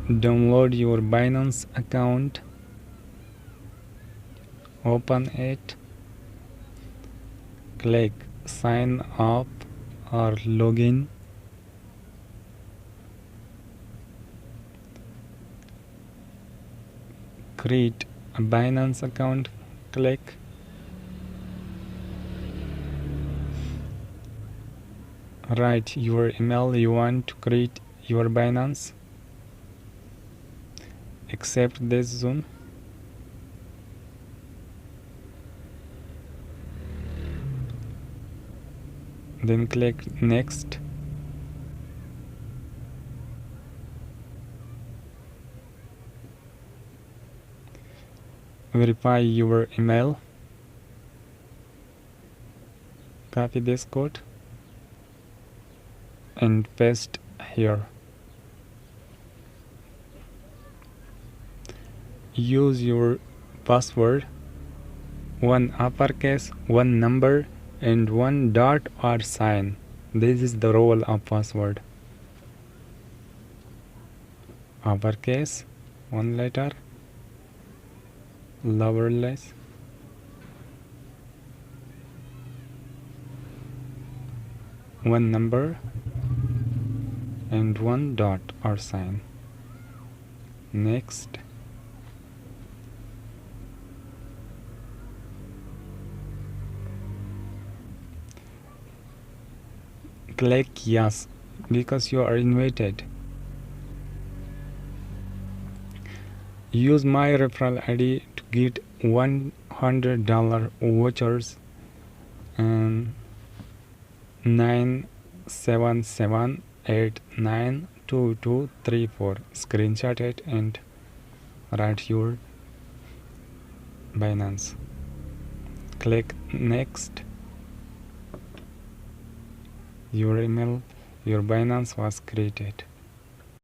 Download your Binance account, open it, click sign up or login. Create a Binance account, click. Write your email you want to create your Binance. Accept this zone. Then click next. Verify your email. Copy this code and paste here. Use your password, one uppercase, one number, and one dot or sign. This is the role of password. Uppercase, one letter, lowercase, one number, and one dot or sign. Next. Click yes because you are invited. Use my referral ID to get $100 vouchers and 977892234. Screenshot it and write your Binance. Click next. Your email, your Binance was created.